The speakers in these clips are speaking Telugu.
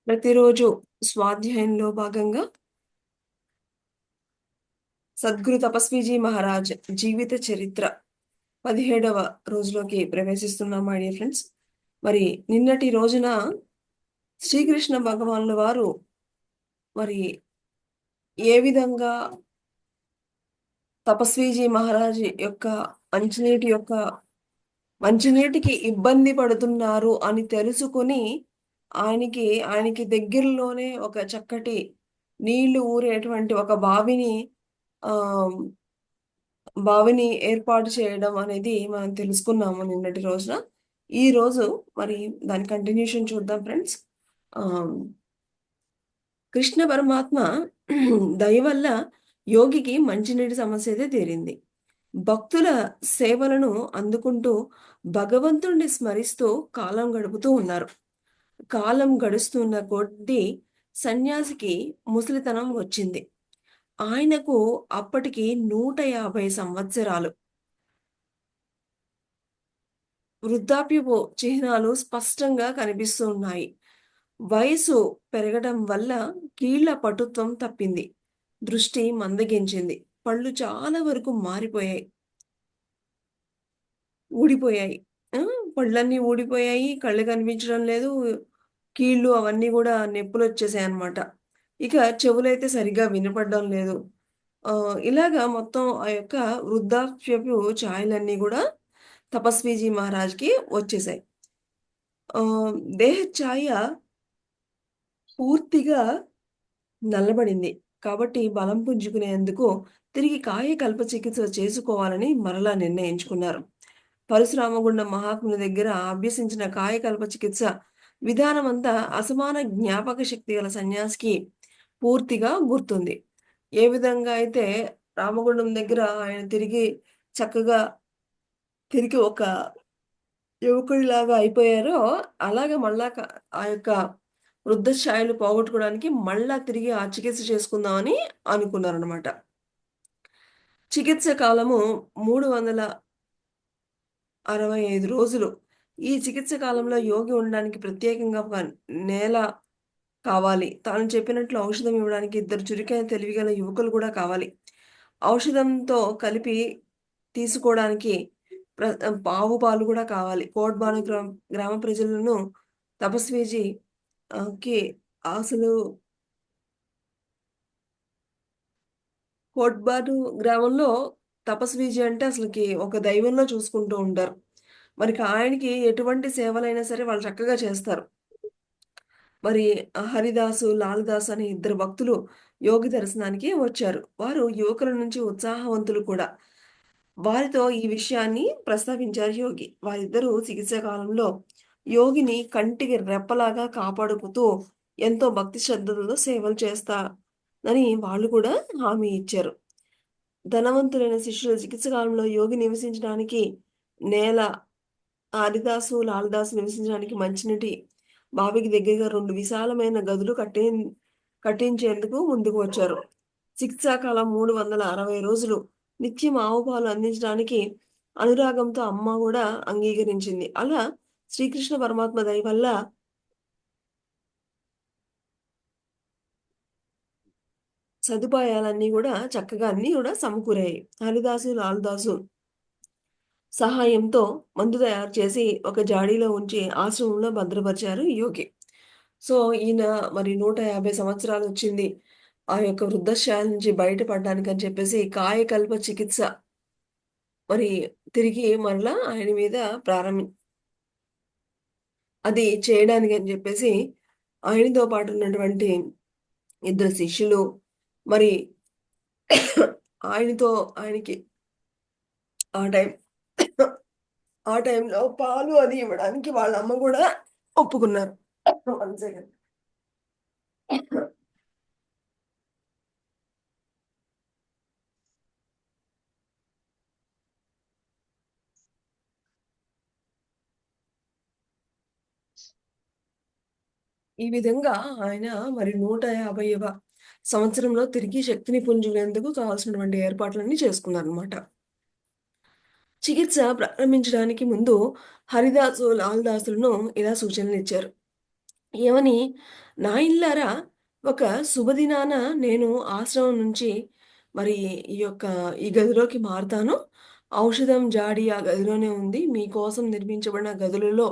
ప్రతిరోజు స్వాధ్యాయంలో భాగంగా సద్గురు తపస్వీజీ మహారాజ్ జీవిత చరిత్ర 17వ రోజులోకి ప్రవేశిస్తున్నాం మై డియర్ ఫ్రెండ్స్. మరి నిన్నటి రోజున శ్రీకృష్ణ భగవానుల వారు మరి ఏ విధంగా తపస్వీజీ మహారాజ్ యొక్క మంచినీటి యొక్క మంచినీటికి ఇబ్బంది పడుతున్నారు అని తెలుసుకుని ఆయనకి దగ్గరలోనే ఒక చక్కటి నీళ్లు ఊరేటువంటి ఒక ఆ బావిని ఏర్పాటు చేయడం అనేది మనం తెలుసుకున్నాము నిన్నటి రోజున. ఈ రోజు మరి దాని కంటిన్యూషన్ చూద్దాం ఫ్రెండ్స్. ఆ కృష్ణ పరమాత్మ దయ వల్ల యోగికి మంచినీటి సమస్య అయితే తీరింది. భక్తుల సేవలను అందుకుంటూ భగవంతుణ్ణి స్మరిస్తూ కాలం గడుపుతూ ఉన్నారు. కాలం గడుస్తున్న కొద్దీ సన్యాసికి ముసలితనం వచ్చింది. ఆయనకు అప్పటికి 150 సంవత్సరాలు. వృద్ధాప్యపు చిహ్నాలు స్పష్టంగా కనిపిస్తూ ఉన్నాయి. వయసు పెరగడం వల్ల కీళ్ల పటుత్వం తప్పింది. దృష్టి మందగించింది. పళ్ళు చాలా వరకు మారిపోయాయి, ఊడిపోయాయి. ఆ! పళ్ళన్నీ ఊడిపోయాయి. కళ్ళు కనిపించడం లేదు. కీళ్ళు అవన్నీ గూడా నొప్పులొచ్చేసాయన్నమాట. ఇక చెవులైతే సరిగ్గా వినపడడం లేదు. ఇలాగా మొత్తం ఆ యొక్క వృద్ధాప్యపు ఛాయలన్నీ గూడా తపస్వీజీ మహారాజ్‌కి వచ్చేసాయి. దేహ ఛాయ పూర్తిగా నల్లబడింది. కాబట్టి బలం పుంజుకునేందుకు తిరిగి కాయకల్ప చికిత్స చేసుకోవాలని మరలా నిర్ణయించుకున్నారు. పరశురామగుండం మహాత్ముని దగ్గర అభ్యసించిన కాయకల్ప చికిత్స విధానమంతా అసమాన జ్ఞాపక శక్తి గల సన్యాసికి పూర్తిగా గుర్తుంది. ఏ విధంగా అయితే రామగుండం దగ్గర ఆయన చక్కగా తిరిగి ఒక యువకుడిలాగా అయిపోయారో, అలాగే మళ్ళా ఆ యొక్క వృద్ధ ఛాయలు పోగొట్టుకోవడానికి మళ్ళా తిరిగి ఆ చికిత్స చేసుకుందామని అనుకున్నారనమాట. చికిత్స కాలము 365 రోజులు. ఈ చికిత్స కాలంలో యోగి ఉండడానికి ప్రత్యేకంగా ఒక నేల కావాలి. తాను చెప్పినట్లు ఔషధం ఇవ్వడానికి ఇద్దరు చురుకైన తెలివిగల యువకులు కూడా కావాలి. ఔషధంతో కలిపి తీసుకోవడానికి ఆవు పాలు కూడా కావాలి. కోట్‌బాను గ్రామ ప్రజలను తపస్వీజీ కి అసలు కోట్‌బాను గ్రామంలో తపస్వీజీ అంటే అసలకి ఒక దైవంలా చూసుకుంటూ ఉంటారు. ఆయనకి ఎటువంటి సేవలైనా సరే వాళ్ళు చక్కగా చేస్తారు. మరి హరిదాసు, లాలదాసు అనే ఇద్దరు భక్తులు యోగి దర్శనానికి వచ్చారు. వారు యువకుల నుంచి ఉత్సాహవంతులు కూడా. వారితో ఈ విషయాన్ని ప్రస్తావించారు యోగి. వారిద్దరూ చికిత్స కాలంలో యోగిని కంటికి రెప్పలాగా కాపాడుకుతూ ఎంతో భక్తి శ్రద్ధలతో సేవలు చేస్తానని వాళ్ళు కూడా హామీ ఇచ్చారు. ధనవంతులైన శిష్యులు చికిత్స కాలంలో యోగి నివసించడానికి నేల, హరిదాసు, లాలదాసు నివసించడానికి మంచినీటి బావికి దగ్గరగా 2 విశాలమైన గదులు కట్టించేందుకు ముందుకు వచ్చారు. చికిత్సాకాలం 360 రోజులు. నిత్యం ఆవు పాలు అందించడానికి అనురాగంతో అమ్మ గూడా అంగీకరించింది. అలా శ్రీకృష్ణ పరమాత్మ దయ వల్ల సదుపాయాలన్నీ గూడా చక్కగా అన్నీ గూడా సమకూరాయి. హరిదాసు, లాలదాసు సహాయంతో మందు తయారు చేసి ఒక జాడీలో ఉంచి ఆశ్రమంలో భద్రపరిచారు యోగి. సో, ఈయన మరి 150 సంవత్సరాలొచ్చింది. ఆ యొక్క వృద్ధశాల నుంచి బయటపడడానికని చెప్పేసి కాయకల్ప చికిత్స మరి తిరిగి మరలా ఆయన మీద ప్రారంభి అది చేయడానికని చెప్పేసి ఆయనతో పాటు ఉన్నటువంటి ఇద్దరు శిష్యులు మరి ఆయనతో ఆయనకి ఆ టైం ఆ టైంలో పాలు అది ఇవ్వడానికి వాళ్ళ అమ్మ గూడా ఒప్పుకున్నారు. 1 సెకండ్. ఈ విధంగా ఆయన మరి 150వ సంవత్సరంలో తిరిగి శక్తిని పుంజుకునేందుకు కావాల్సినటువంటి ఏర్పాట్లన్నీ చేసుకున్నారనమాట. చికిత్స ప్రారంభించడానికి ముందు హరిదాసు, లాలదాసులను ఇలా సూచనలిచ్చారు. ఏమని, "నా ఇల్లారా, ఒక శుభదినాన నేను ఆశ్రమం నుంచి మరి ఈ గదిలోకి మారతాను. ఔషధం జాడి ఆ గదిలోనే ఉంది. మీకోసం నిర్మించబడిన గదులలో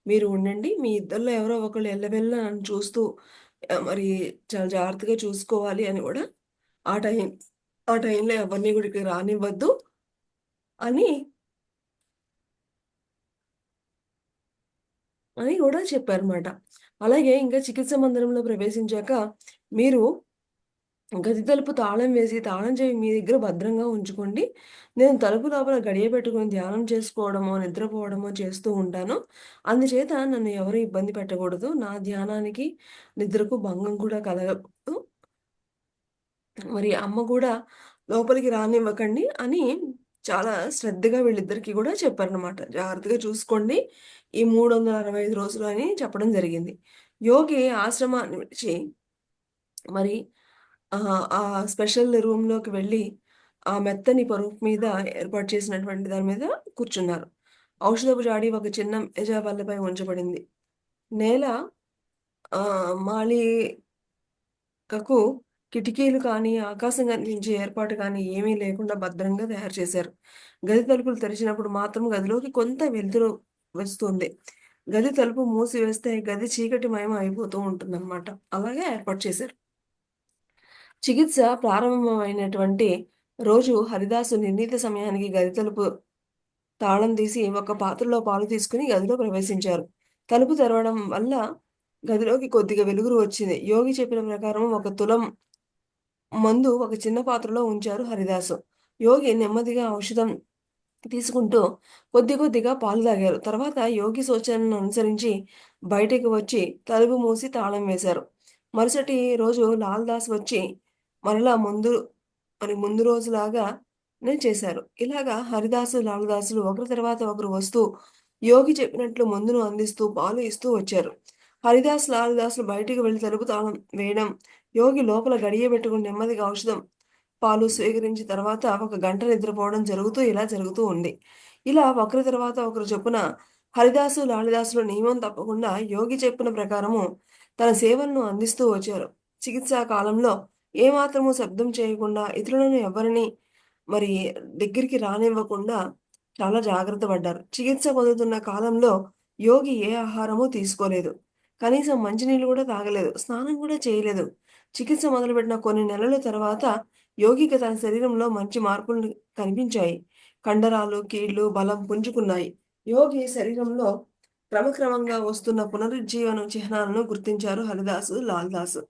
మీరు ఉండండి. మీ ఇద్దరిలో ఎవరో ఒకళ్ళు ఎల్లవెల్లలా నన్ను చూస్తూ మరి చాలా జాగ్రత్తగా చూసుకోవాలి" అని గూడా ఆ టైం ఆ టైంలో ఎవరిని గూడా ఇక్కడికి రానివ్వద్దు అని, అని గూడా చెప్పారుమాట. అలాగే ఇంకా చికిత్స మందిరంలో ప్రవేశించాక మీరు గది తలుపు తాళం వేసి, తాళం చెవి మీ దగ్గర భద్రంగా ఉంచుకోండి. నేను తలుపు లోపల గడియ పెట్టుకొని ధ్యానం చేసుకోవడమో, నిద్రపోవడమో చేస్తూ ఉంటాను. అందుచేత నన్ను ఎవరు ఇబ్బంది పెట్టకూడదు. నా ధ్యానానికి, నిద్రకు భంగం కూడా కలగకూడదు. మరి అమ్మ గూడా లోపలికి రానివ్వకండి అని చాలా శ్రద్ధగా వీళ్ళిద్దరికీ గూడా చెప్పారనమాట. జాగ్రత్తగా చూసుకోండి ఈ 365 రోజులు అని చెప్పడం జరిగింది. యోగి ఆశ్రమాన్ని విడిచి మరి ఆ స్పెషల్ రూమ్‌లోకి వెళ్ళి, ఆ మెత్తని పరుపు మీద ఏర్పాటు చేసినటువంటి దాని మీద కూర్చున్నారు. ఔషధపు జాడి ఒక చిన్న మేజ బల్లపై ఉంచబడింది. నేల మాళికకు కిటికీలు కానీ, ఆకాశం కనిపించే ఏర్పాటు కానీ ఏమీ లేకుండా భద్రంగా తయారు చేశారు. గది తలుపులు తెరిచినప్పుడు మాత్రం గదిలోకి కొంత వెలుతురు వస్తుంది. గది తలుపు మూసివేస్తే గది చీకటిమయం అయిపోతూ ఉంటుందన్నమాట. అలాగే ఏర్పాటు చేశారు. చికిత్స ప్రారంభమైనటువంటి రోజు హరిదాసు నిర్ణీత సమయానికి గది తలుపు తాళం తీసి ఒక పాత్రలో పాలు తీసుకొని గదిలో ప్రవేశించారు. తలుపు తెరవడం వల్ల గదిలోకి కొద్దిగా వెలుగురు వచ్చింది. యోగి చెప్పిన ప్రకారం ఒక తులం మందు ఒక చిన్న పాత్రలో ఉంచారు హరిదాసు. యోగి నెమ్మదిగా ఔషధం తీసుకుంటూ కొద్ది కొద్దిగా పాలు తాగారు. తర్వాత యోగి సూచనలను అనుసరించి బయటికి వచ్చి తలుపు మూసి తాళం వేశారు. మరుసటి రోజు లాల్ దాస్ వచ్చి మరలా ముందు రోజులాగానే చేశారు. ఇలాగా హరిదాసు, లాల్ దాసులు ఒకరి తర్వాత ఒకరు వస్తూ యోగి చెప్పినట్లు మందును అందిస్తూ పాలు ఇస్తూ వచ్చారు. హరిదాస్, లాల్ దాసులు బయటికి వెళ్లి తలుపు తాళం వేయడం, యోగి లోపల గడియ పెట్టుకుని నెమ్మదిగా ఔషధం పాలు స్వీకరించి తర్వాత ఒక గంట నిద్రపోవడం ఇలా జరుగుతూ ఉంది. ఇలా ఒకరి తర్వాత ఒకరు చొప్పున హరిదాసు, లాలిదాసులు నియమం తప్పకుండా యోగి చెప్పిన ప్రకారము తన సేవలను అందిస్తూ వచ్చారు. చికిత్సా కాలంలో ఏమాత్రము శబ్దం చేయకుండా, ఇతరులను ఎవరిని మరి దగ్గరికి రానివ్వకుండా చాలా జాగ్రత్త పడ్డారు. చికిత్స పొందుతున్న కాలంలో యోగి ఏ ఆహారము తీసుకోలేదు. కనీసం మంచినీళ్ళు కూడా తాగలేదు. స్నానం కూడా చేయలేదు. చికిత్స మొదలుపెట్టిన కొన్ని నెలల తర్వాత యోగికి తన శరీరంలో మంచి మార్పులు కనిపించాయి. కండరాలు, కీళ్లు బలం పుంజుకున్నాయి. యోగి శరీరంలో క్రమక్రమంగా వస్తున్న పునరుజ్జీవన చిహ్నాలను గుర్తించారు హరిదాసు, లాల్దాసు.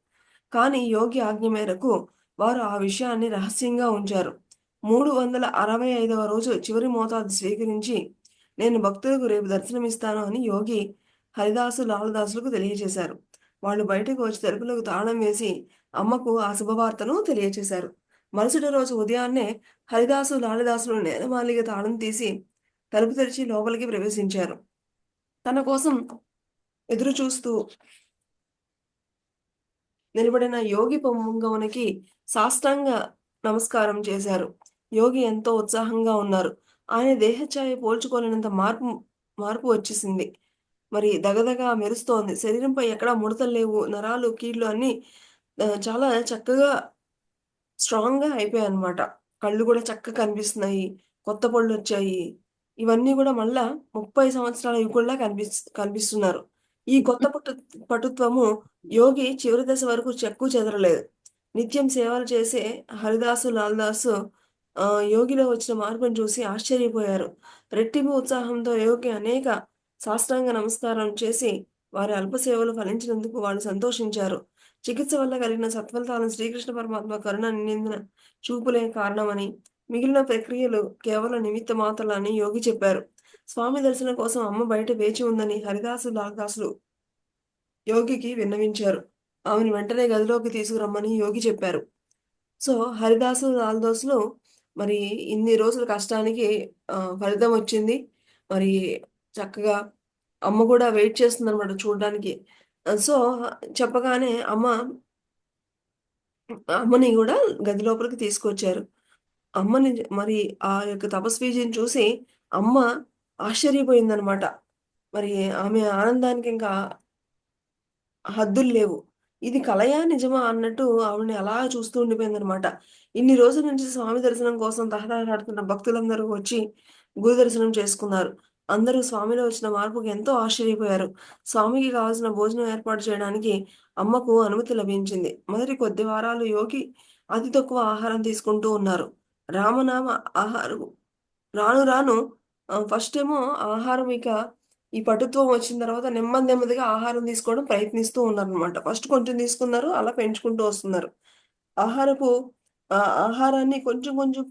కానీ యోగి ఆజ్ఞ మేరకు వారు ఆ విషయాన్ని రహస్యంగా ఉంచారు. 365వ రోజు చివరి మోతాదు స్వీకరించి, నేను భక్తులకు రేపు దర్శనమిస్తాను అని యోగి హరిదాసు, లాలదాసులకు తెలియజేశారు. వాళ్ళు బయటకు వచ్చి తలుపులకు తాళం వేసి అమ్మకు ఆ శుభవార్తను తెలియచేశారు. మరుసటి రోజు ఉదయాన్నే హరిదాసు, లాలిదాసులు నేలమాళిగ తాళం తీసి తలుపు తెరిచి లోపలికి ప్రవేశించారు. తన కోసం ఎదురు చూస్తూ నిలబడిన యోగి పొంగవునికి సాష్టాంగ నమస్కారం చేశారు. యోగి ఎంతో ఉత్సాహంగా ఉన్నారు. ఆయన దేహఛాయ పోల్చుకోలేనంత మార్పు వచ్చేసింది. మరి దగదగా మెరుస్తోంది. శరీరంపై ఎక్కడా ముడతలు లేవు. నరాలు, కీళ్ళు అన్నీ చాలా చక్కగా స్ట్రాంగ్‌గా అయిపోయాయన్నమాట. కళ్ళు గూడా చక్కగా కనిపిస్తున్నాయి. కొత్త పళ్ళొచ్చాయి. ఇవన్నీ గూడా మళ్ళా 30 సంవత్సరాల యువకుల్లా కనిపిస్తున్నారు. ఈ కొత్త పటుత్వము యోగి చివరి దశ వరకు చెక్కు చెదరలేదు. నిత్యం సేవలు చేసే హరిదాసు, లాల్దాసు యోగిలో వచ్చిన మార్పును చూసి ఆశ్చర్యపోయారు. రెట్టింపు ఉత్సాహంతో యోగి అనేక సాష్టాంగ నమస్కారం చేసి వారి అల్ప సేవలు ఫలించినందుకు వాళ్ళు సంతోషించారు. చికిత్స వల్ల కలిగిన సత్ఫలితాలను శ్రీకృష్ణ పరమాత్మ కరుణ నిందిన చూపులే కారణమని, మిగిలిన ప్రక్రియలు కేవలం నిమిత్త మాత్రలని యోగి చెప్పారు. స్వామి దర్శనం కోసం అమ్మ బయట వేచి ఉందని హరిదాసు, లాల్దాసులు యోగికి విన్నవించారు. ఆమెను వెంటనే గదిలోకి తీసుకురమ్మని యోగి చెప్పారు. సో, హరిదాసు, లాల్దాసులు మరి ఇన్ని రోజుల కష్టానికి ఫలితం వచ్చింది. మరి చక్కగా అమ్మ కూడా వెయిట్ చేస్తుందనమాట చూడ్డానికి. సో, చెప్పగానే అమ్మని గూడా గది లోపలికి తీసుకొచ్చారు. అమ్మని మరి ఆ యొక్క తపస్విజిని చూసి అమ్మ ఆశ్చర్యపోయిందనమాట. మరి ఆమె ఆనందానికి ఇంకా హద్దులు లేవు. ఇది కలయా? నిజమా? అన్నట్టు ఆవిడని అలా చూస్తూ ఉండిపోయిందనమాట. ఇన్ని రోజుల నుంచి స్వామి దర్శనం కోసం తహతహలాడుతున్న భక్తులందరూ వచ్చి గురు దర్శనం చేసుకున్నారు. అందరూ స్వామిలో వచ్చిన మార్పుకి ఎంతో ఆశ్చర్యపోయారు. స్వామికి కావాల్సిన భోజనం ఏర్పాటు చేయడానికి అమ్మకు అనుమతి లభించింది. మొదటి కొద్ది వారాలు యోగి అతి తక్కువ ఆహారం తీసుకుంటూ ఉన్నారు. రామనామ ఆహారం రాను రాను ఫస్టేమో ఆహారం ఈ పటుత్వం వచ్చిన తర్వాత నెమ్మది నెమ్మదిగా ఆహారం తీసుకోవడం ప్రయత్నిస్తూ ఉన్నారనమాట. ఫస్ట్ కొంచెం తీసుకున్నారు. అలా పెంచుకుంటూ వస్తున్నారు. ఆహారపు ఆహారాన్ని కొంచెం కొంచెం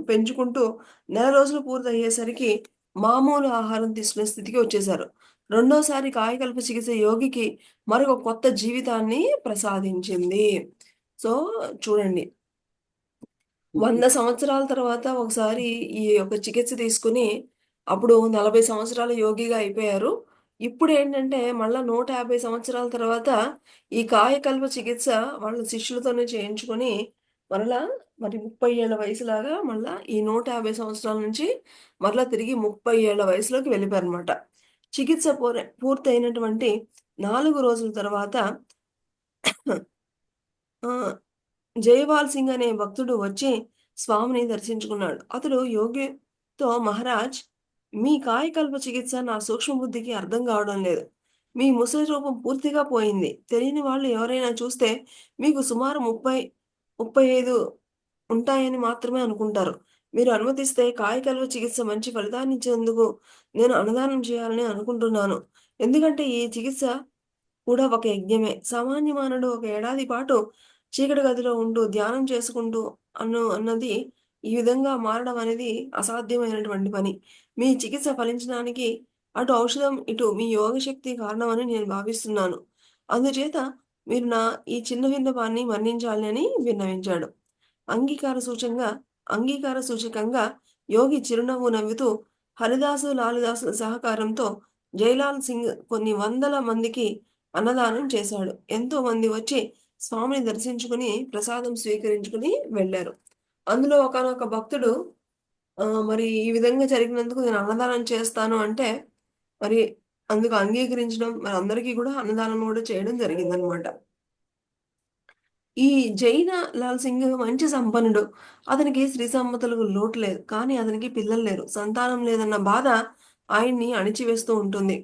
పెంచుకుంటూ నెల రోజులు పూర్తయ్యేసరికి మామూలు ఆహారం తీసుకునే స్థితికి వచ్చేశారు. రెండోసారి కాయకల్ప చికిత్స యోగికి మరొక కొత్త జీవితాన్ని ప్రసాదించింది. సో, చూడండి. 100 సంవత్సరాల తర్వాత ఒకసారి ఈ యొక్క చికిత్స తీసుకొని, అప్పుడు 40 సంవత్సరాల యోగిగా అయిపోయారు. ఇప్పుడేంటంటే, మళ్ళా 150 సంవత్సరాల తర్వాత ఈ కాయకల్ప చికిత్స వాళ్ళ శిష్యులతోనే చేయించుకొని, మరలా మరి 30 ఏళ్ల వయసులాగా మళ్ళా ఈ 150 సంవత్సరాల నుంచి మరలా తిరిగి 30 ఏళ్ల వయసులోకి వెళ్ళిపోయారనమాట. చికిత్స పూర్తయినటువంటి 4 రోజుల తర్వాత ఆహ్, జైవాల్ సింగ్ అనే భక్తుడు వచ్చి స్వామిని దర్శించుకున్నాడు. అతడు యోగితో మహారాజ్, మీ కాయకల్ప చికిత్స నా సూక్ష్మ బుద్ధికి అర్థం కావడం లేదు. మీ ముసలి రూపం పూర్తిగా పోయింది. తెలియని వాళ్ళు ఎవరైనా చూస్తే మీకు సుమారు 35 ఉంటాయని మాత్రమే అనుకుంటారు. మీరు అనుమతిస్తే కాయకల్ప చికిత్స మంచి ఫలితాన్నిచ్చేందుకు నేను అన్నదానం చేయాలని అనుకుంటున్నాను. ఎందుకంటే ఈ చికిత్స కూడా ఒక యజ్ఞమే. సామాన్య మానవుడు ఒక ఏడాది పాటు చీకటి గదిలో ఉంటూ ధ్యానం చేసుకుంటూ అన్నది ఈ విధంగా మారడం అనేది అసాధ్యమైనటువంటి పని. మీ చికిత్స ఫలించడానికి అటు ఔషధం, ఇటు మీ యోగ శక్తి కారణమని నేను భావిస్తున్నాను. అందుచేత మీరు నా ఈ చిన్న విన్నపాన్ని మన్నించాలి అని విన్నవించాడు. అంగీకార సూచంగా అంగీకార సూచకంగా యోగి చిరునవ్వు నవ్వుతూ హరిదాసు, లాలిదాసుల సహకారంతో జైలాల్ సింగ్ కొన్ని వందల మందికి అన్నదానం చేశాడు. ఎంతో మంది వచ్చి స్వామిని దర్శించుకుని, ప్రసాదం స్వీకరించుకుని వెళ్లారు. అందులో ఒకానొక భక్తుడు మరి ఈ విధంగా జరిగినందుకు నేను అన్నదానం చేస్తాను అంటే, మరి అందుకు అంగీకరించడం, మరి అందరికీ కూడా అన్నదానం కూడా చేయడం జరిగిందనమాట. ఈ జైన లాల్ సింగ్ మంచి సంపన్నుడు. అతనికి స్త్రీ సంపదలకు లోటు లేదు. కానీ అతనికి పిల్లలు లేరు. సంతానం లేదన్న బాధ ఆయన్ని అణిచివేస్తూ ఉంటుంది.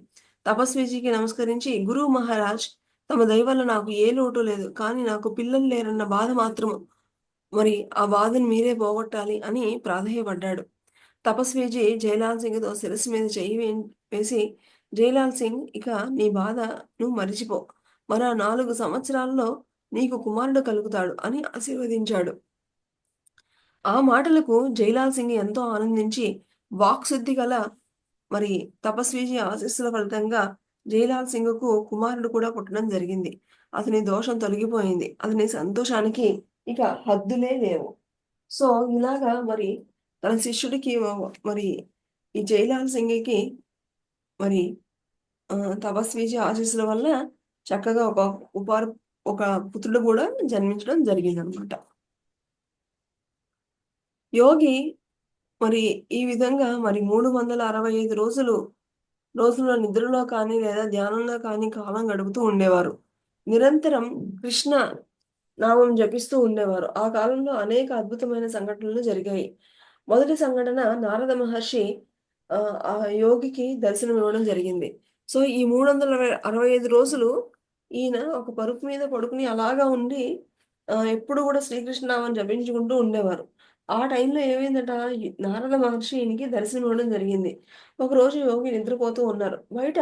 తపస్విజీకి నమస్కరించి, గురు మహారాజ్, తమ దయ వల్ల నాకు ఏ లోటు లేదు. కానీ నాకు పిల్లలు లేరన్న బాధ మాత్రం, మరి ఆ బాధను మీరే పోగొట్టాలి అని ప్రాధేయపడ్డాడు. తపస్విజీ జైలాల్ సింగ్‌తో శిరస్సు మీద చెయ్యి వేసి, జైలాల్ సింగ్, ఇక నీ బాధను మరిచిపో. మరో 4 సంవత్సరాల్లో నీకు కుమారుడు కలుగుతాడు అని ఆశీర్వదించాడు. ఆ మాటలకు జైలాల్ సింగ్ ఎంతో ఆనందించి, వాక్శుద్ధి గల మరి తపస్విజీ ఆశీస్సుల ఫలితంగా జైలాల్ సింగ్‌కు కుమారుడు కూడా పుట్టడం జరిగింది. అతని దోషం తొలగిపోయింది. అతని సంతోషానికి ఇక హద్దులే లేవు. సో, ఇలాగా మరి తన శిష్యుడికి మరి ఈ జైలాల్ సింగ్‌కి మరి తపస్విజీ ఆశీస్సుల వల్ల చక్కగా ఒక పుత్రుడు గూడా జన్మించడం జరిగిందనమాట. యోగి మరి ఈ విధంగా మరి 365 రోజుల్లో నిద్రలో కానీ, లేదా ధ్యానంలో కానీ కాలం గడుపుతూ ఉండేవారు. నిరంతరం కృష్ణ నామం జపిస్తూ ఉండేవారు. ఆ కాలంలో అనేక అద్భుతమైన సంఘటనలు జరిగాయి. మొదటి సంఘటన, నారద మహర్షి ఆ యోగికి దర్శనమివ్వడం జరిగింది. సో, ఈ 365 రోజులు ఈయన ఒక పరుపు మీద పడుకొని అలాగా ఉండి ఎప్పుడు గూడా శ్రీకృష్ణ నామం జపించుకుంటూ ఉండేవారు. ఆ టైంలో ఏమైందట, ఈ నారద మహర్షి ఈయనకి దర్శనమివ్వడం జరిగింది. ఒకరోజు యోగి నిద్రపోతూ ఉన్నారు. బయట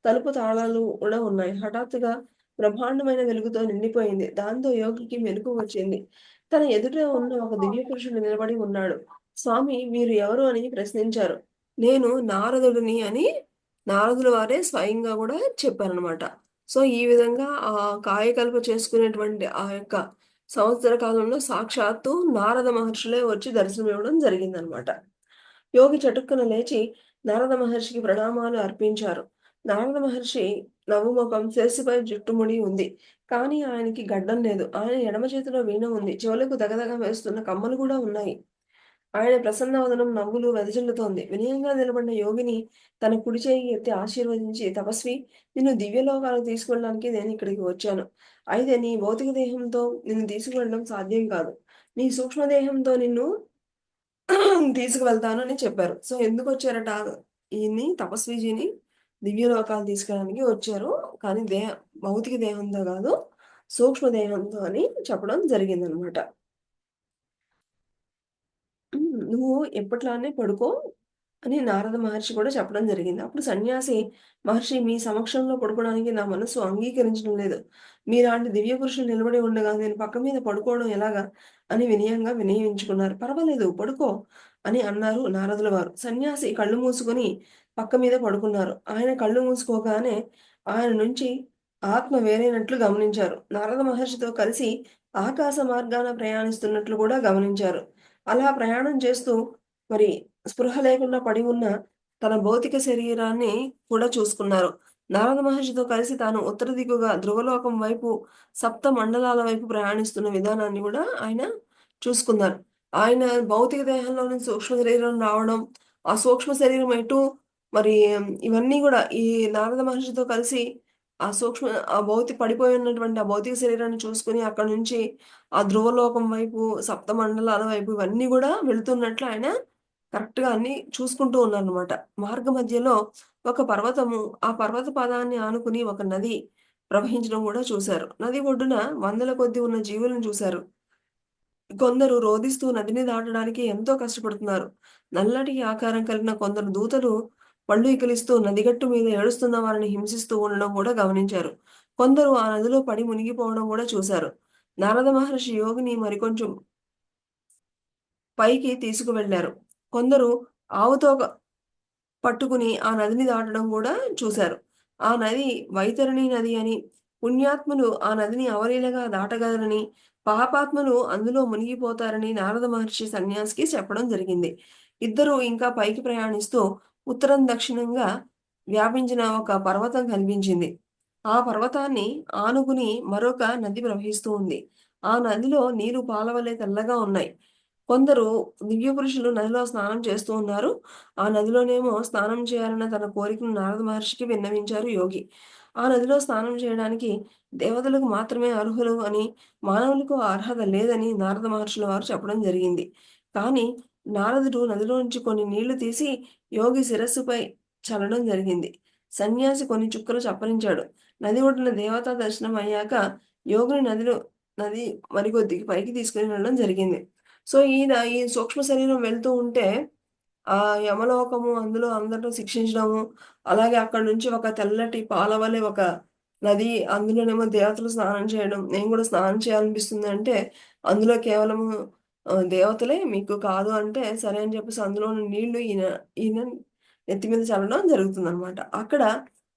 తలుపు తాళాలు కూడా ఉన్నాయి. హఠాత్తుగా బ్రహ్మాండమైన వెలుగుతో నిండిపోయింది. దాంతో యోగికి మెలకువ వచ్చింది. తన ఎదుట ఉన్న ఒక దివ్య పురుషుడు నిలబడి ఉన్నాడు. స్వామి, మీరు ఎవరు అని ప్రశ్నించారు. నేను నారదుడిని అని నారదుల వారే స్వయంగా గూడా చెప్పారనమాట. సో, ఈ విధంగా కాయకల్ప చేసుకునేటువంటి ఆ యొక్క సంవత్సర కాలంలో సాక్షాత్తు నారద మహర్షులే వచ్చి దర్శనమివ్వడం జరిగిందనమాట. యోగి చటుక్కున లేచి నారద మహర్షికి ప్రణామాలు అర్పించారు. నారద మహర్షి నవ్వుముఖం, శిరస్సుపై జుట్టుముడి ఉంది. కానీ ఆయనకి గడ్డం లేదు. ఆయన ఎడమ చేతిలో వీణ ఉంది. చెవులకు దగదగ వేస్తున్న కమ్మలు కూడా ఉన్నాయి. ఆయన ప్రసన్నవదనం నవ్వులు వెదజల్లుతోంది. వినయంగా నిలబడిన యోగిని తన కుడి చేయి ఎత్తి ఆశీర్వదించి, తపస్వి, నిన్ను దివ్యలోకాలకు తీసుకెళ్ళడానికి నేను ఇక్కడికి వచ్చాను. అయితే నీ భౌతిక దేహంతో నిన్ను తీసుకువెళ్ళడం సాధ్యం కాదు. నీ సూక్ష్మదేహంతో నిన్ను తీసుకువెళ్తాను అని చెప్పారు. సో, ఎందుకొచ్చారట ఈయన్ని తపస్విజీని దివ్యలోకాలు తీసుకెళ్ళడానికి వచ్చారు. కానీ భౌతిక దేహంతో కాదు, సూక్ష్మ దేహంతో అని చెప్పడం జరిగిందనమాట. నువ్వు ఎప్పట్లానే పడుకో అని నారద మహర్షి కూడా చెప్పడం జరిగింది. అప్పుడు సన్యాసి మహర్షి మీ సమక్షంలో పడుకోవడానికి నా మనస్సు అంగీకరించడం లేదు. మీలాంటి దివ్య పురుషులు నిలబడి ఉండగా నేను పక్క మీద పడుకోవడం ఎలాగా? అని వినయంగా వినయించుకున్నారు. పర్వాలేదు పడుకో అని అన్నారు నారదుల వారు. సన్యాసి కళ్ళు మూసుకొని పక్క మీద పడుకున్నారు. ఆయన కళ్ళు మూసుకోగానే ఆయన నుంచి ఆత్మ వేరైనట్లు గమనించారు. నారద మహర్షితో కలిసి ఆకాశ మార్గాన ప్రయాణిస్తున్నట్లు కూడా గమనించారు. అలా ప్రయాణం చేస్తూ మరి స్పృహ లేకుండా పడి ఉన్న తన భౌతిక శరీరాన్ని కూడా చూసుకున్నారు. నారద మహర్షితో కలిసి తాను ఉత్తర దిక్కుగా ధ్రువలోకం వైపు, సప్త మండలాల వైపు ప్రయాణిస్తున్న విధానాన్ని గూడా ఆయన చూసుకున్నారు. ఆయన భౌతిక దేహంలో నుంచి సూక్ష్మ శరీరం రావడం, ఆ సూక్ష్మ శరీరం ఎటు మరి ఇవన్నీ గూడా ఈ నారద మహర్షితో కలిసి ఆ సూక్ష్మ ఆ పడిపోయి ఉన్నటువంటి ఆ భౌతిక శరీరాన్ని చూసుకొని అక్కడి నుంచి ఆ ధ్రువలోకం వైపు, సప్త మండలాల వైపు ఇవన్నీ గూడా వెళ్తున్నట్లు ఆయన కరెక్ట్‌గా అన్నీ చూసుకుంటూ ఉన్నారనమాట. మార్గ మధ్యలో ఒక పర్వతము, ఆ పర్వత పాదాన్ని ఆనుకుని ఒక నది ప్రవహించడం గూడా చూశారు. నది ఒడ్డున వందల కొద్దీ ఉన్న జీవులను చూశారు. కొందరు రోదిస్తూ నదిని దాటడానికి ఎంతో కష్టపడుతున్నారు. నల్లటి ఆకారం కలిగిన కొందరు దూతలు పళ్ళు ఇకిలిస్తూ నదిగట్టు మీద ఏడుస్తున్న వారిని హింసిస్తూ ఉండడం కూడా గమనించారు. కొందరు ఆ నదిలో పడి మునిగిపోవడం కూడా చూశారు. నారద మహర్షి యోగిని మరికొంచెం పైకి తీసుకువెళ్లారు. కొందరు ఆవుతోక పట్టుకుని ఆ నదిని దాటడం గూడా చూశారు. ఆ నది వైతరణి నది అని, పుణ్యాత్ములు ఆ నదిని అవలీలగా దాటగలరని, పాపాత్ములు అందులో మునిగిపోతారని నారద మహర్షి సన్యాసికి చెప్పడం జరిగింది. ఇద్దరూ ఇంకా పైకి ప్రయాణిస్తూ ఉత్తరం దక్షిణంగా వ్యాపించిన ఒక పర్వతం కనిపించింది. ఆ పర్వతాన్ని ఆనుకుని మరొక నది ప్రవహిస్తూ ఉంది. ఆ నదిలో నీరు పాలవలే తెల్లగా ఉన్నాయి. కొందరు దివ్య పురుషులు నదిలో స్నానం చేస్తూ ఉన్నారు. ఆ నదిలోనేమో స్నానం చేయాలన్న తన కోరికను నారద మహర్షికి విన్నవించారు యోగి. ఆ నదిలో స్నానం చేయడానికి దేవతలకు మాత్రమే అర్హులు అని, మానవులకు ఆ అర్హత లేదని నారద మహర్షుల వారు చెప్పడం జరిగింది. కానీ నారదుడు నదిలో నుంచి కొన్ని నీళ్లు తీసి యోగి శిరస్సుపై చల్లడం జరిగింది. సన్యాసి కొన్ని చుక్కలు చప్పరించాడు. నది ఒడ్డున దేవతా దర్శనం అయ్యాక యోగిని నది మరికొద్దిగా పైకి తీసుకొని వెళ్ళడం జరిగింది. సో, ఈ సూక్ష్మ శరీరం వెళ్తూ ఉంటే యమలోకము అందులో అందరిని శిక్షించడము, అలాగే అక్కడి నుంచి ఒక తెల్లటి పాల వలె ఒక నది, అందులోనేమో దేవతలు స్నానం చేయడం. నేను గూడా స్నానం చేయాలనిపిస్తుందంటే, అందులో కేవలము దేవతలే మీకు కాదు అంటే, సరే అని చెప్పేసి అందులోని నీళ్లు ఈయన నెత్తి మీద చల్లడం జరుగుతుందనమాట. అక్కడ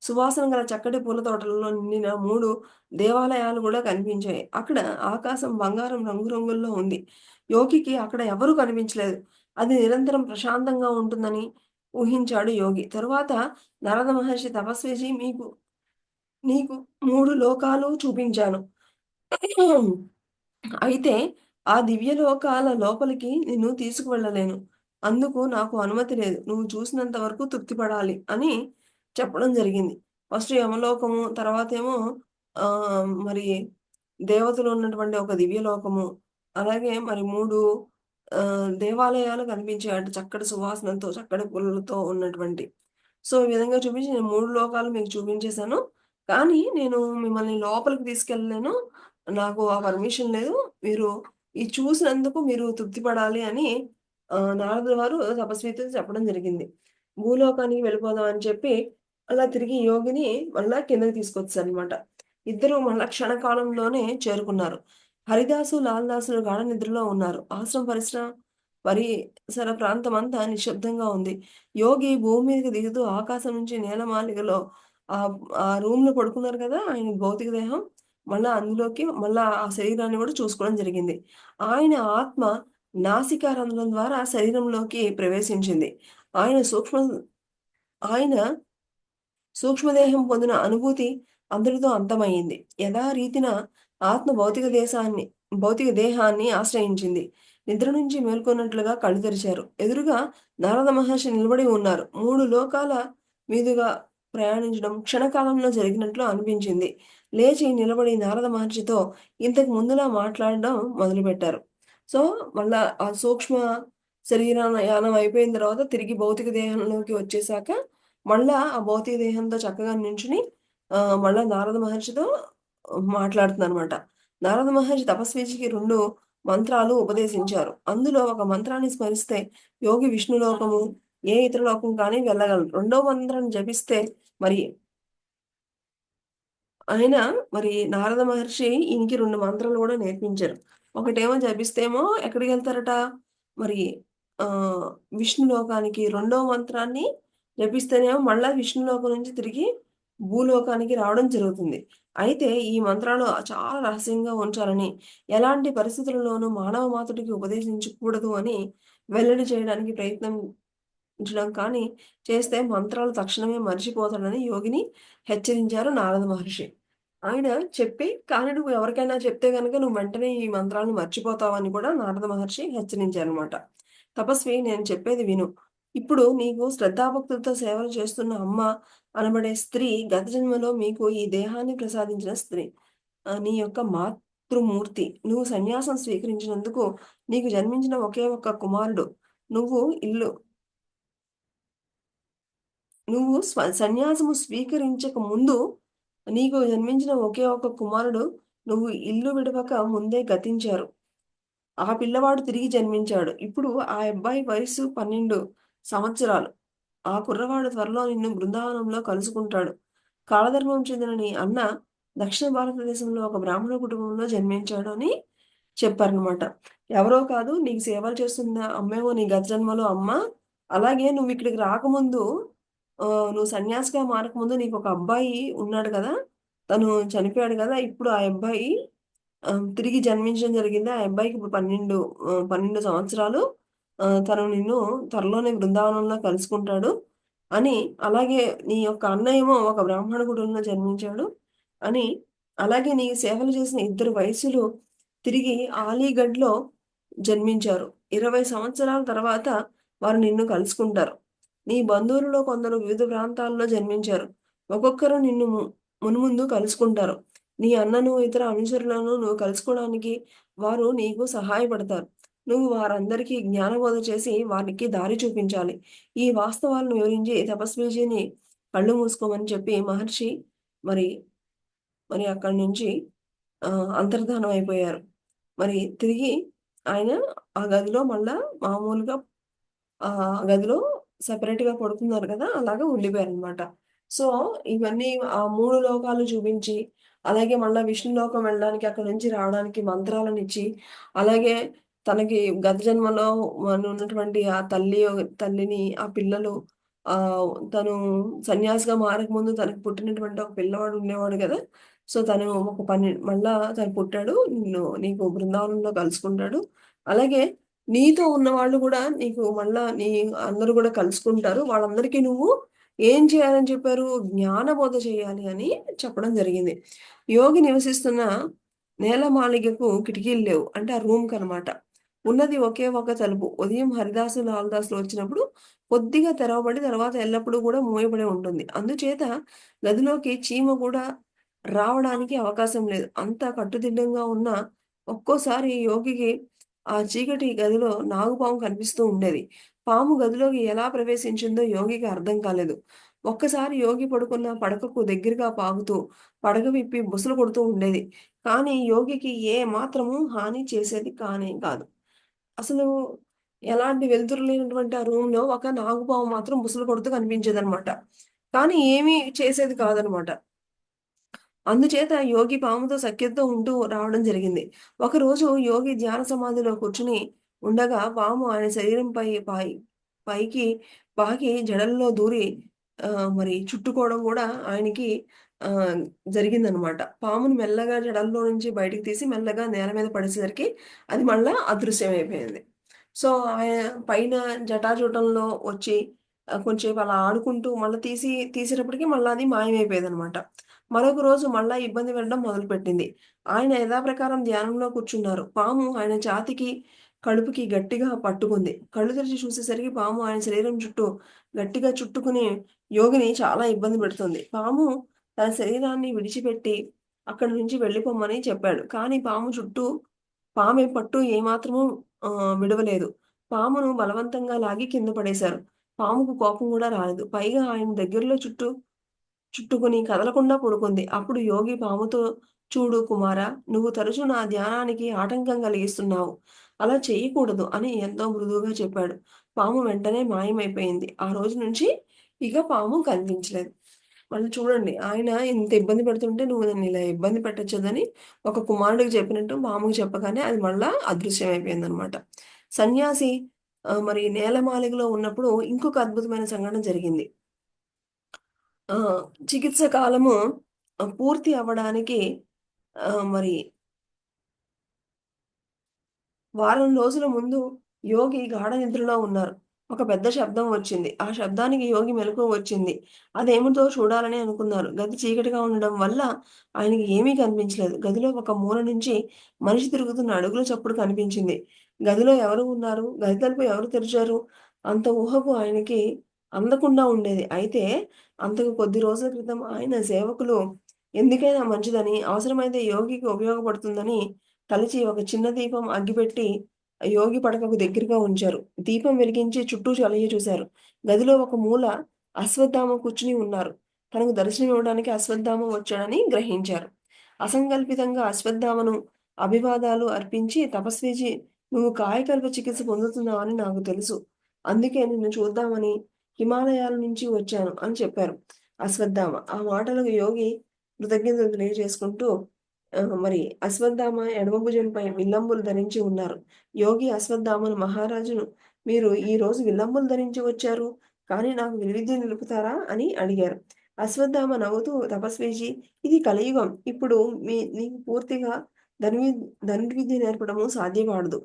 సువాసన గల చక్కటి పూల తోటలలో నిండిన 3 దేవాలయాలు గూడా కనిపించాయి. అక్కడ ఆకాశం బంగారం రంగు రంగుల్లో ఉంది. యోగికి అక్కడ ఎవరు కనిపించలేదు. అది నిరంతరం ప్రశాంతంగా ఉంటుందని ఊహించాడు యోగి. తరువాత నారద మహర్షి తపస్విజీ నీకు 3 లోకాలు చూపించాను. అయితే ఆ దివ్య లోకాల లోపలికి నిన్ను తీసుకువెళ్ళలేను. అందుకు నాకు అనుమతి లేదు. నువ్వు చూసినంత వరకు తృప్తి పడాలి అని చెప్పడం జరిగింది. ఫస్ట్ యమలోకము, తర్వాతేమో మరి దేవతలు ఉన్నటువంటి ఒక దివ్య లోకము, అలాగే మరి 3 దేవాలయాలు కనిపించాయట. చక్కటి సువాసనతో, చక్కటి పూలతో ఉన్నటువంటి. సో, ఈ విధంగా చూపించి నేను 3 లోకాలు మీకు చూపించేసాను. కానీ నేను మిమ్మల్ని లోపలికి తీసుకెళ్ళలేను. నాకు ఆ పర్మిషన్ లేదు. మీరు ఇది చూసినందుకు మీరు తృప్తి పడాలి అని నారదుల వారు తపస్వితో చెప్పడం జరిగింది. భూలోకానికి వెళ్ళిపోదాం అని చెప్పి అలా తిరిగి యోగిని మళ్ళా కిందకి తీసుకొచ్చేసారనమాట. ఇద్దరు మళ్ళా క్షణకాలంలోనే చేరుకున్నారు. హరిదాసు, లాల్దాసులు గాఢ నిద్రలో ఉన్నారు. పరిసర ప్రాంతమంతా నిశ్శబ్దంగా ఉంది. యోగి భూమి మీదకి దిగుతూ ఆకాశం నుంచి నేలమాళిగలో ఆ రూమ్‌లో పడుకున్నారు కదా! ఆయన భౌతిక దేహం. మళ్ళా ఆ శరీరాన్ని కూడా చూసుకోవడం జరిగింది. ఆయన ఆత్మ నాసికా రంధ్రం ద్వారా శరీరంలోకి ప్రవేశించింది. ఆయన సూక్ష్మ ఆయన సూక్ష్మదేహం పొందిన అనుభూతి అందరితో అంతమయింది. యథారీతిన ఆత్మ భౌతిక దేహాన్ని ఆశ్రయించింది. నిద్ర నుంచి మేల్కొన్నట్లుగా కళ్ళు తెరిచారు. ఎదురుగా నారద మహర్షి నిలబడి ఉన్నారు. 3 లోకాల మీదుగా ప్రయాణించడం క్షణకాలంలో జరిగినట్లు అనిపించింది. లేచి నిలబడి నారద మహర్షితో ఇంతకు ముందులా మాట్లాడడం మొదలుపెట్టారు. సో, మళ్ళా ఆ సూక్ష్మ యానం అయిపోయిన తర్వాత తిరిగి భౌతిక దేహంలోకి వచ్చేసాక, మళ్ళా ఆ భౌతిక దేహంతో చక్కగా నించుని మళ్ళా నారద మహర్షితో మాట్లాడుతుందనమాట. నారద మహర్షి తపస్వికి 2 మంత్రాలు ఉపదేశించారు. అందులో ఒక మంత్రాన్ని స్మరిస్తే యోగి విష్ణులోకము, ఏ ఇతర లోకం కానీ వెళ్ళగలడు. రెండో మంత్రాన్ని జపిస్తే మరి ఆయన మరి నారద మహర్షి ఈయనకి 2 మంత్రాలు గూడా నేర్పించారు. ఒకటేమో జపిస్తేమో ఎక్కడికెళ్తారట? మరి ఆహ్, విష్ణు లోకానికి. రెండో మంత్రాన్ని జపిస్తేనేమో మళ్ళా విష్ణు లోకం నుంచి తిరిగి భూలోకానికి రావడం జరుగుతుంది. అయితే ఈ మంత్రాలు చాలా రహస్యంగా ఉంచాలని, ఎలాంటి పరిస్థితుల్లోనూ మానవ మాతృడికి ఉపదేశించకూడదు అని వెల్లడి చేయడానికి ప్రయత్నించడం కానీ చేస్తే మంత్రాలు తక్షణమే మర్చిపోతాడని యోగిని హెచ్చరించారు నారద మహర్షి. ఆయన చెప్పి, కానీ నువ్వు ఎవరికైనా చెప్తే గనక నువ్వు వెంటనే ఈ మంత్రాలను మర్చిపోతావని కూడా నారద మహర్షి హెచ్చరించారనమాట. తపస్వి నేను చెప్పేది విను. ఇప్పుడు నీకు శ్రద్ధాభక్తులతో సేవలు చేస్తున్న అమ్మ అనబడే స్త్రీ గత జన్మలో మీకు ఈ దేహాన్ని ప్రసాదించిన స్త్రీ. నీ యొక్క మాతృమూర్తి. నువ్వు సన్యాసం స్వీకరించినందుకు నీకు జన్మించిన ఒకే ఒక్క కుమారుడు. నువ్వు ఇల్లు నువ్వు సన్యాసము స్వీకరించక ముందు నీకు జన్మించిన ఒకే ఒక్క కుమారుడు నువ్వు ఇల్లు విడవక ముందే గతించారు. ఆ పిల్లవాడు తిరిగి జన్మించాడు. ఇప్పుడు ఆ అబ్బాయి వయస్సు 12 సంవత్సరాలు. ఆ కుర్రవాడు త్వరలో నిన్ను బృందావనంలో కలుసుకుంటాడు. కాలధర్మం చెందిన నీ అన్న దక్షిణ భారతదేశంలో ఒక బ్రాహ్మణ కుటుంబంలో జన్మించాడు అని చెప్పారనమాట. ఎవరో కాదు నీకు సేవలు చేస్తున్న అమ్మేమో నీ గత జన్మలో అమ్మ. అలాగే నువ్విక్కడికి రాకముందు నువ్వు సన్యాసిగా మారకముందు నీకొక అబ్బాయి ఉన్నాడు గదా! తను చనిపోయాడు గదా! ఇప్పుడు ఆ అబ్బాయి తిరిగి జన్మించడం జరిగింది. ఆ అబ్బాయికి ఇప్పుడు 12 సంవత్సరాలు. తను నిన్ను త్వరలోనే బృందావనంలో కలుసుకుంటాడు అని, అలాగే నీ యొక్క అన్న ఏమో ఒక బ్రాహ్మణ కుటుంబంలో జన్మించాడు అని, అలాగే నీ సేవలు చేసిన ఇద్దరు వైశ్యులు తిరిగి అలీగఢ్‌లో జన్మించారు. 20 సంవత్సరాల తర్వాత వారు నిన్ను కలుసుకుంటారు. నీ బంధువులలో కొందరు వివిధ ప్రాంతాల్లో జన్మించారు. ఒక్కొక్కరు నిన్ను మున్ముందు కలుసుకుంటారు. నీ అన్నను, ఇతర అనుచరులను నువ్వు కలుసుకోవడానికి వారు నీకు సహాయపడతారు. నువ్వు వారందరికీ జ్ఞానబోధ చేసి వారికి దారి చూపించాలి. ఈ వాస్తవాలను వివరించి తపస్విజీని కళ్ళు మూసుకోమని చెప్పి మహర్షి మరి, మరి అక్కడి నుంచి అంతర్ధానం అయిపోయారు. మరి తిరిగి ఆయన ఆ గదిలో మళ్ళా మామూలుగా గదిలో సెపరేట్‌గా పడుకున్నారు కదా! అలాగా ఉండిపోయారనమాట. సో, ఇవన్నీ ఆ 3 లోకాలు చూపించి, అలాగే మళ్ళా విష్ణు లోకం వెళ్ళడానికి అక్కడి నుంచి రావడానికి మంత్రాలనిచ్చి, అలాగే తనకి గత జన్మలో ఉన్నటువంటి ఆ తల్లిని, ఆ పిల్లలు తను సన్యాసిగా మారకముందు తనకు పుట్టినటువంటి ఒక పిల్లవాడు ఉండేవాడు గదా! సో, తను ఒక మళ్ళా తను పుట్టాడు. నీకు బృందావనంలో కలుసుకుంటాడు. అలాగే నీతో ఉన్నవాళ్ళు గూడా నీకు మళ్ళా అందరూ గూడా కలుసుకుంటారు. వాళ్ళందరికీ నువ్వు ఏం చేయాలని చెప్పారు? జ్ఞానబోధ చేయాలి అని చెప్పడం జరిగింది. యోగి నివసిస్తున్న నేలమాళిగకు కిటికీలు లేవు. అంటే ఆ రూమ్‌కనమాట. ఉన్నది ఒకే ఒక తలుపు. ఉదయం హరిదాసు, లాలదాసులు వచ్చినప్పుడు కొద్దిగా తెరవబడి తర్వాత ఎల్లప్పుడూ గూడా మూయబడే ఉంటుంది. అందుచేత గదిలోకి చీమ కూడా రావడానికి అవకాశం లేదు. అంత కట్టుదిడ్డంగా ఉన్న ఒక్కోసారి యోగికి ఆ చీకటి గదిలో నాగుపాము కనిపిస్తూ ఉండేది. పాము గదిలోకి ఎలా ప్రవేశించిందో యోగికి అర్థం కాలేదు. ఒక్కసారి యోగి పడుకున్న పడకకు దగ్గరగా పాకుతూ, పడక విప్పి బుసలు కొడుతూ ఉండేది. కానీ యోగికి ఏ మాత్రము హాని చేసేది కానే కాదు. అసలు ఎలాంటి వెలుతురు లేనటువంటి ఆ రూమ్‌లో ఒక నాగుపాము మాత్రం బుసలు కొడుతూ కనిపించేదనమాట. కానీ ఏమీ చేసేది కాదనమాట. అందుచేత యోగి పాముతో సఖ్యతతో ఉంటూ రావడం జరిగింది. ఒకరోజు యోగి ధ్యాన సమాధిలో కూర్చొని ఉండగా పాము ఆయన శరీరంపై పైకి పాకి జడల్లో దూరి మరి చుట్టుకోవడం గూడా ఆయనకి ఆహ్, జరిగిందనమాట. పాముని మెల్లగా జడల్లో నుంచి బయటికి తీసి మెల్లగా నేల మీద పడేసేసరికి అది మళ్ళా అదృశ్యమైపోయింది. సో, ఆయన పైన జటాజూటంలో వచ్చి కొంచేపు అలా ఆడుకుంటూ మళ్ళా తీసేటప్పటికి మళ్ళా అది మాయమైపోయేదనమాట. మరొక రోజు మళ్ళా ఇబ్బంది పెట్టడం మొదలుపెట్టింది. ఆయన యథాప్రకారం ధ్యానంలో కూర్చున్నారు. పాము ఆయన ఛాతీకి కడుపుకి గట్టిగా పట్టుకుంది. కళ్ళు తెరిచి చూసేసరికి పాము ఆయన శరీరం చుట్టూ గట్టిగా చుట్టుకుని యోగిని చాలా ఇబ్బంది పెడుతుంది. పాము తన శరీరాన్ని విడిచిపెట్టి అక్కడి నుంచి వెళ్ళిపోమ్మని చెప్పాడు. కానీ పామె పట్టు ఏమాత్రమూ విడవలేదు. పామును బలవంతంగా లాగి కింద పడేశారు. పాముకు కోపం గూడా రాలేదు. పైగా ఆయన దగ్గరలో చుట్టుకుని కదలకుండా పడుకుంది. అప్పుడు యోగి పాముతో, "చూడు కుమారా! నువ్వు తరచూ నా ధ్యానానికి ఆటంకం కలిగిస్తున్నావు. అలా చెయ్యకూడదు" అని ఎంతో మృదువుగా చెప్పాడు. పాము వెంటనే మాయమైపోయింది. ఆ రోజు నుంచి ఇక పాము కనిపించలేదు. మళ్ళీ చూడండి ఆయన ఇంత ఇబ్బంది పెడుతుంటే, "నువ్వు నన్నిలా ఇబ్బంది పెట్టొచ్చదని" ఒక కుమారుడికి చెప్పినట్టు పాముకి చెప్పగానే అది మళ్ళా అదృశ్యమైపోయిందనమాట. సన్యాసి మరి నేలమాళిగలో ఉన్నప్పుడు ఇంకొక అద్భుతమైన సంఘటన జరిగింది. చికిత్స కాలము పూర్తి అవ్వడానికి మరి వారం రోజుల ముందు యోగి గాఢ నిద్రలో ఉన్నారు. ఒక పెద్ద శబ్దం వచ్చింది. ఆ శబ్దానికి యోగి మెలకువ వచ్చింది. అదేమిటో చూడాలని అనుకున్నారు. గది చీకటిగా ఉండడం వల్ల ఆయనకి ఏమీ కనిపించలేదు. గదిలో ఒక మూల నుంచి మనిషి తిరుగుతున్న అడుగుల చప్పుడు కనిపించింది. గదిలో ఎవరు ఉన్నారు? గది తలుపు ఎవరు తెరిచారు? అంత ఊహకు ఆయనకి అందకుండా ఉండేది. అయితే అంతకు కొద్ది రోజుల క్రితం ఆయన సేవకులు ఎందుకైనా మంచిదని, అవసరమైతే యోగికి ఉపయోగపడుతుందని తలచి ఒక చిన్న దీపం అగ్గిపెట్టి యోగి పడకకు దగ్గరగా ఉంచారు. దీపం వెలిగించి చుట్టూ చూశారు. గదిలో ఒక మూల అశ్వత్థామ కూర్చుని ఉన్నారు. తనకు దర్శనమివ్వడానికి అశ్వత్థామ వచ్చాడని గ్రహించారు. అసంకల్పితంగా అశ్వత్థామను అభివాదాలు అర్పించి, "తపస్వీజీ, నువ్వు కాయకల్ప చికిత్స పొందుతున్నావని నాకు తెలుసు. అందుకే నిన్ను చూద్దామని హిమాలయాల నుంచి వచ్చాను" అని చెప్పారు అశ్వత్థామ. ఆ మాటలకు యోగి కృతజ్ఞతలు తెలియజేసుకుంటూ మరి అశ్వత్థామ ఎడమ భుజంపై విల్లంబులు ధరించి ఉన్నారు. యోగి అశ్వత్థామను, "మహారాజును, మీరు ఈరోజు విల్లంబులు ధరించి వచ్చారు. కానీ నాకు విలువిద్య నిలుపుతారా?" అని అడిగారు. అశ్వత్థామ నవ్వుతూ, "తపస్వీజీ, ఇది కలియుగం. ఇప్పుడు నీకు పూర్తిగా ధనువి ధనుర్విద్య నేర్పడము సాధ్యపడదు"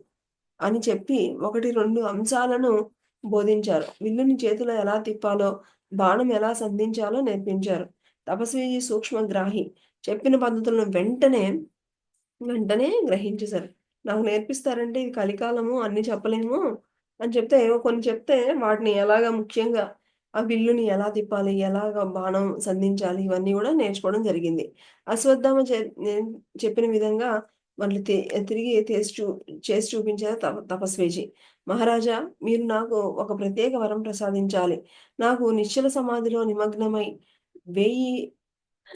అని చెప్పి 1, 2 అంశాలను బోధించారు. విల్లుని చేతిలో ఎలా తిప్పాలో, బాణం ఎలా సంధించాలో నేర్పించారు. తపస్వి సూక్ష్మగ్రాహి. చెప్పిన పద్ధతులను వెంటనే గ్రహించేశారు. నాకు నేర్పిస్తారంటే ఇది కలికాలము అన్నీ చెప్పలేము అని చెప్తే, ఏవో కొన్ని చెప్తే వాటిని ఎలాగా ముఖ్యంగా ఆ విల్లుని ఎలా తిప్పాలి, ఎలాగా బాణం సంధించాలి ఇవన్నీ గూడా నేర్చుకోవడం జరిగింది. అశ్వత్థామ చెప్పిన విధంగా మళ్ళీ తిరిగి చేసి చూపించారు తపస్విజీ. "మహారాజా, మీరు నాకు ఒక ప్రత్యేక వరం ప్రసాదించాలి. నాకు నిశ్చల సమాధిలో నిమగ్నమై 1000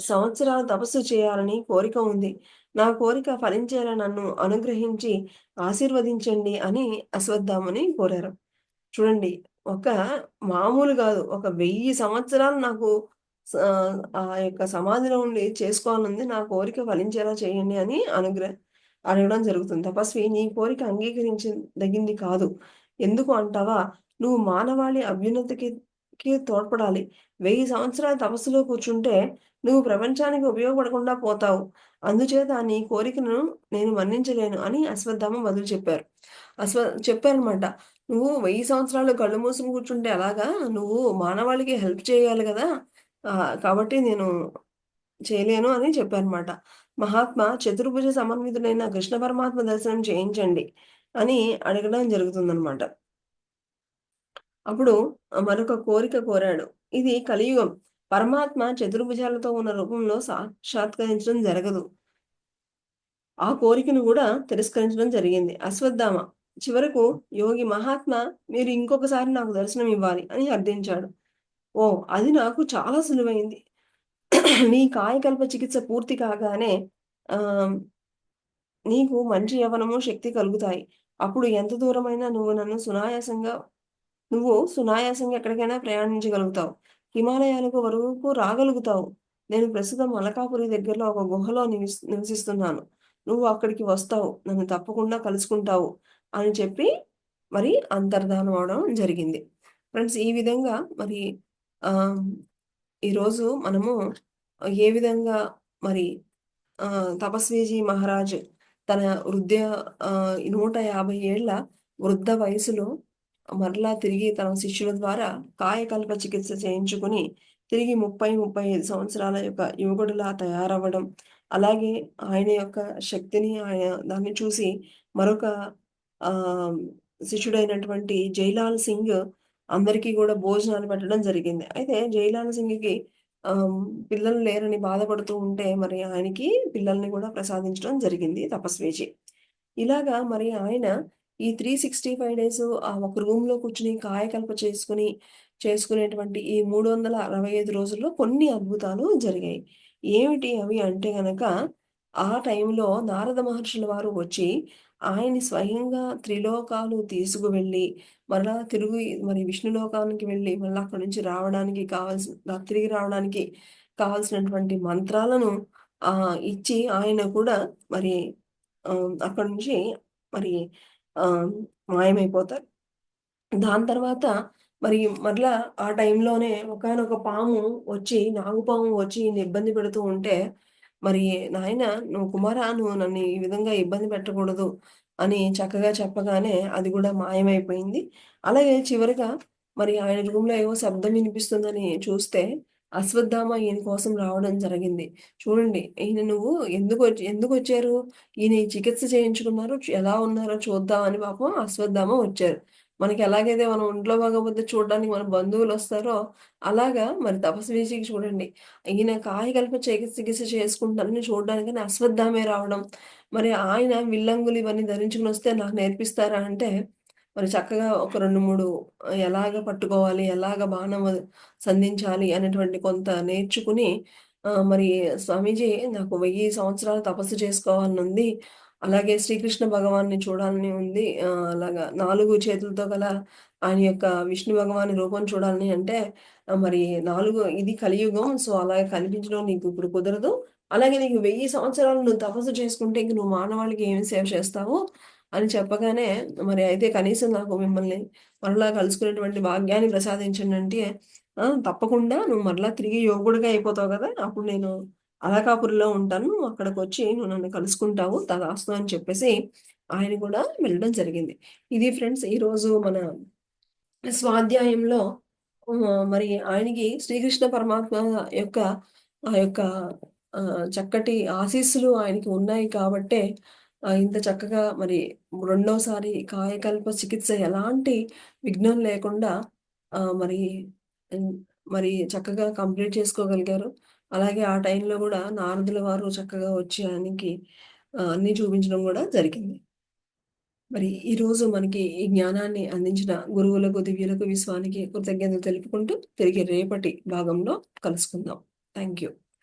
సంవత్సరాలు తపస్సు చేయాలని కోరిక ఉంది. నా కోరిక ఫలించేలా నన్ను అనుగ్రహించి ఆశీర్వదించండి" అని అశ్వత్థామని కోరారు. చూడండి, ఒక మామూలు గాదు. ఒక 1000 సంవత్సరాలు నాకు ఆ యొక్క సమాధిలో ఉండి చేసుకోవాలనుంది. నా కోరిక ఫలించేలా చేయండి అని అడగడం జరుగుతుంది. తపస్వి, నీ కోరిక అంగీకరించదగింది కాదు. ఎందుకు అంటావా? నువ్వు మానవాళి అభ్యున్నతికి తోడ్పడాలి. 1000 సంవత్సరాలు తపస్సులో కూర్చుంటే నువ్వు ప్రపంచానికి ఉపయోగపడకుండా పోతావు. అందుచేత నీ కోరికను నేను మన్నించలేను అని అశ్వత్థామ బదులు చెప్పారు. చెప్పారనమాట. "నువ్వు 1000 సంవత్సరాలు కళ్ళు మూసుకొని కూర్చుంటే ఎలాగా? నువ్వు మానవాళికి హెల్ప్ చేయాలి గదా! కాబట్టి నేను చేయలేను" అని చెప్పారనమాట. మహాత్మా చతుర్భుజ సమన్వితుడైన కృష్ణ పరమాత్మ దర్శనం చేయించండి అని అడగడం జరుగుతుందనమాట. అప్పుడు మరొక కోరిక కోరాడు. ఇది కలియుగం. పరమాత్మ చతుర్భుజాలతో ఉన్న రూపంలో సాక్షాత్కరించడం జరగదు. ఆ కోరికను గూడా తిరస్కరించడం జరిగింది. అశ్వత్థామ చివరకు, "యోగి మహాత్మా, మీరు ఇంకొకసారి నాకు దర్శనం ఇవ్వాలి" అని అర్థించాడు. "ఓహ్! అది నాకు చాలా సులువైంది. నీ కాయకల్ప చికిత్స పూర్తి కాగానే ఆహ్, నీకు మంచి యవ్వనము, శక్తి కలుగుతాయి. అప్పుడు ఎంత దూరమైనా నువ్వు సునాయాసంగా ఎక్కడికైనా ప్రయాణించగలుగుతావు. హిమాలయాలకు వరకు రాగలుగుతావు. నేను ప్రస్తుతం మలకాపురి దగ్గరలో ఒక గుహలో నివసిస్తున్నాను. నువ్వు అక్కడికి వస్తావు. నన్ను తప్పకుండా కలుసుకుంటావు" అని చెప్పి మరి అంతర్ధానం అవ్వడం జరిగింది. ఫ్రెండ్స్, ఈ విధంగా మరి ఆహ్, ఈరోజు మనము ఏ విధంగా మరి తపస్వీజీ మహారాజ్ తన 150 ఏళ్ల వృద్ధ వయసులో మరలా తిరిగి తన శిష్యుల ద్వారా కాయకల్ప చికిత్స చేయించుకొని తిరిగి 35 సంవత్సరాల యొక్క యువకుడిలా తయారవ్వడం. అలాగే ఆయన యొక్క శక్తిని ఆయన దాన్ని చూసి మరొక ఆహ్, శిష్యుడైనటువంటి జైలాల్ సింగ్ అందరికీ గూడా భోజనాలు పెట్టడం జరిగింది. అయితే జైలాల్ సింగ్‌కి ఆహ్, పిల్లలు లేరని బాధపడుతూ ఉంటే మరి ఆయనకి పిల్లల్ని గూడా ప్రసాదించడం జరిగింది తపస్వీజీ. ఇలాగా మరి ఆయన ఈ 365 డేస్ ఆ ఒక రూమ్‌లో కూర్చొని కాయకల్ప చేసుకునేటువంటి ఈ 365 రోజుల్లో కొన్ని అద్భుతాలు జరిగాయి. ఏమిటి అవి అంటే గనక, ఆ టైంలో నారద మహర్షుల వారు వచ్చి ఆయన్ని స్వయంగా త్రిలోకాలు తీసుకువెళ్ళి, మరలా మరి విష్ణులోకానికి వెళ్ళి మళ్ళా అక్కడి నుంచి రావడానికి తిరిగి రావడానికి కావాల్సినటువంటి మంత్రాలను ఇచ్చి ఆయన కూడా మరి అక్కడి నుంచి మరి ఆహ్, మాయమైపోతారు. దాని తర్వాత మరి మరలా ఆ టైంలోనే ఒకానొక పాము వచ్చి, నాగుపాము వచ్చి ఈయన్ని ఇబ్బంది పెడుతూ ఉంటే, మరి "నాయనా నువ్వు కుమారా నువ్వు నన్ను ఈ విధంగా ఇబ్బంది పెట్టకూడదు" అని చక్కగా చెప్పగానే అది గూడా మాయమైపోయింది. అలాగే చివరగా మరి ఆయన రూమ్‌లో ఏవో శబ్దం వినిపిస్తుందని చూస్తే, అశ్వత్థామ ఈయన కోసం రావడం జరిగింది. చూడండి ఈయన నువ్వు ఎందుకొచ్చారు? ఈయన ఈ చికిత్స చేయించుకున్నారు. ఎలా ఉన్నారో చూద్దామని పాపం అశ్వత్థామ వచ్చారు. మనకి ఎలాగైతే మనం ఒంట్లో బాగోపోతే చూడడానికి మన బంధువులొస్తారో, అలాగా మరి తపస్విజీకి చూడండి. ఈయన కాయకల్ప చికిత్స చేసుకుంటానని చూడడానికని అశ్వత్థామే రావడం. మరి ఆయన విల్లంగులు ఇవన్నీ ధరించుకొనొస్తే నాకు నేర్పిస్తారా అంటే, మరి చక్కగా ఒక 2, 3 ఎలాగ పట్టుకోవాలి, ఎలాగ బాణం సంధించాలి అనేటువంటి కొంత నేర్చుకుని మరి స్వామీజీ నాకు 1000 సంవత్సరాలు తపస్సు చేసుకోవాలనుంది. అలాగే శ్రీకృష్ణ భగవాన్ని చూడాలని ఉంది. అలాగా 4 చేతులతో గల ఆయన యొక్క విష్ణు భగవాని రూపం చూడాలని అంటే మరి 4 ఇది కలియుగం. సో, అలా కనిపించడం నీకు ఇప్పుడు కుదరదు. అలాగే నీకు 1000 సంవత్సరాలు నువ్వు తపస్సు చేసుకుంటే ఇంక నువ్వు మానవాళికి ఏమి సేవ చేస్తావు అని చెప్పగానే మరి అయితే కనీసం నాకు మిమ్మల్ని మరలా కలుసుకునేటువంటి భాగ్యాన్ని ప్రసాదించండంటే, తప్పకుండా నువ్వు మరలా తిరిగి యోగుడిగా అయిపోతావు గదా! అప్పుడు నేను అలకాపురిలో ఉంటాను. అక్కడికొచ్చి నువ్వు నన్ను కలుసుకుంటావు తథాస్తు అని చెప్పేసి ఆయన కూడా వెళ్ళడం జరిగింది. ఇది ఫ్రెండ్స్ ఈరోజు మన స్వాధ్యాయంలో మరి ఆయనకి శ్రీకృష్ణ పరమాత్మ యొక్క ఆ యొక్క చక్కటి ఆశీస్సులు ఆయనకి ఉన్నాయి కాబట్టే ఇంత చక్కగా మరి రెండోసారి కాయకల్ప చికిత్స ఎలాంటి విఘ్నం లేకుండా మరి హ్మ్, మరి చక్కగా కంప్లీట్ చేసుకోగలిగారు. అలాగే ఆ టైంలో గూడా నారదుల వారు చక్కగా వచ్చి ఆయనకి అన్నీ చూపించడం గూడా జరిగింది. మరి ఈరోజు మనకి ఈ జ్ఞానాన్ని అందించిన గురువులకు, దివ్యులకు, విశ్వానికి కృతజ్ఞతలు తెలుపుకుంటూ తిరిగి రేపటి భాగంలో కలుసుకుందాం. Thank you.